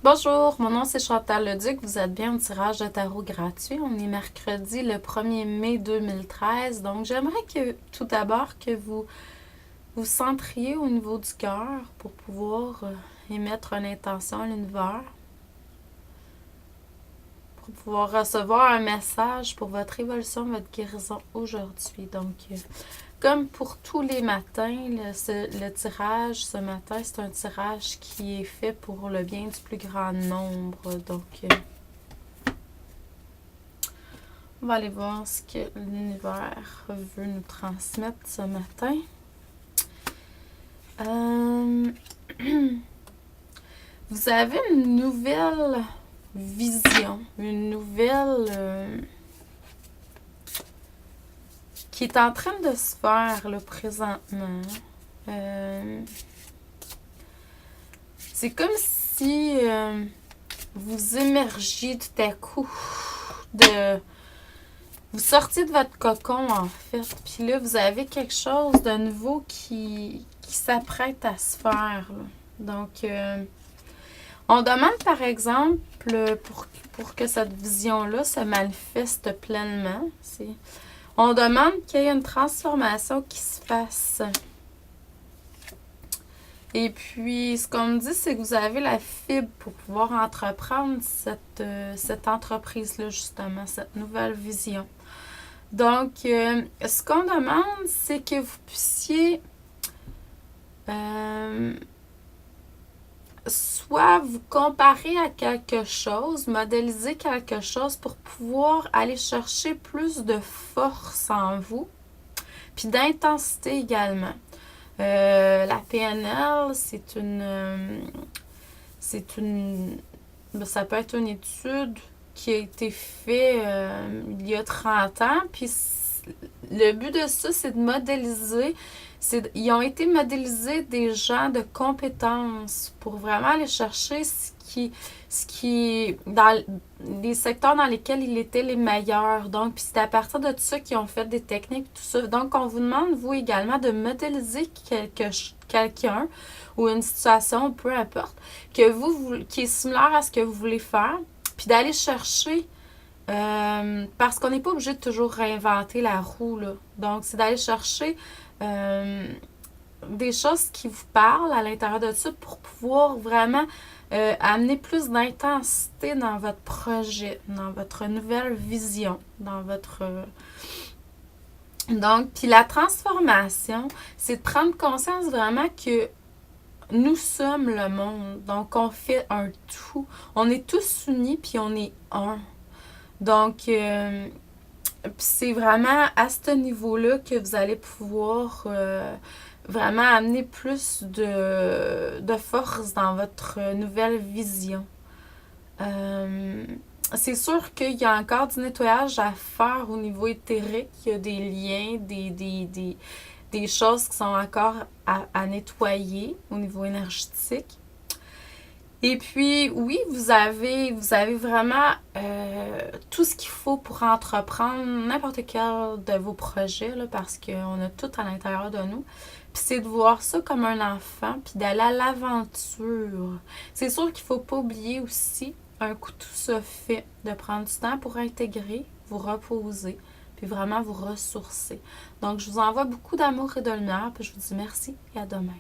Bonjour, mon nom c'est Chantal Leduc, vous êtes bien au tirage de tarot gratuit. On est mercredi le 1er mai 2013, donc j'aimerais que tout d'abord que vous vous centriez au niveau du cœur pour pouvoir émettre une intention à l'univers, pour pouvoir recevoir un message pour votre évolution, votre guérison aujourd'hui. Donc, comme pour tous les matins, le tirage ce matin, c'est un tirage qui est fait pour le bien du plus grand nombre. Donc, on va aller voir ce que l'univers veut nous transmettre ce matin. Vous avez une nouvelle vision, une nouvelle qui est en train de se faire là, présentement. C'est comme si vous émergiez tout à coup vous sortiez de votre cocon, en fait. Puis là, vous avez quelque chose de nouveau qui s'apprête à se faire. Là. Donc, on demande, par exemple, pour que cette vision-là se manifeste pleinement, on demande qu'il y ait une transformation qui se fasse. Et puis, ce qu'on me dit, c'est que vous avez la fibre pour pouvoir entreprendre cette entreprise-là, justement, cette nouvelle vision. Donc, ce qu'on demande, c'est que vous puissiez soit vous comparer à quelque chose, modéliser quelque chose pour pouvoir aller chercher plus de force en vous, puis d'intensité également. La PNL, ça peut être une étude qui a été faite il y a 30 ans, puis le but de ça, c'est de modéliser. Ils ont été modélisés des gens de compétences pour vraiment aller chercher ce qui dans les secteurs dans lesquels ils étaient les meilleurs. Donc, puis c'est à partir de tout ça qu'ils ont fait des techniques, tout ça. Donc, on vous demande, vous également, de modéliser quelqu'un ou une situation, peu importe, qui est similaire à ce que vous voulez faire, puis d'aller chercher parce qu'on n'est pas obligé de toujours réinventer la roue, là. Donc, c'est d'aller chercher des choses qui vous parlent à l'intérieur de ça pour pouvoir vraiment amener plus d'intensité dans votre projet, dans votre nouvelle vision, dans votre... Donc, puis la transformation, c'est de prendre conscience vraiment que nous sommes le monde. Donc, on fait un tout. On est tous unis, puis on est un. Donc, c'est vraiment à ce niveau-là que vous allez pouvoir vraiment amener plus de force dans votre nouvelle vision. C'est sûr qu'il y a encore du nettoyage à faire au niveau éthérique. Il y a des liens, des choses qui sont encore à nettoyer au niveau énergétique. Et puis, oui, vous avez vraiment tout ce qu'il faut pour entreprendre n'importe quel de vos projets, là, parce qu'on a tout à l'intérieur de nous. Puis c'est de voir ça comme un enfant, puis d'aller à l'aventure. C'est sûr qu'il ne faut pas oublier aussi, un coup tout ça fait, de prendre du temps pour intégrer, vous reposer, puis vraiment vous ressourcer. Donc, je vous envoie beaucoup d'amour et de lumière, puis je vous dis merci et à demain.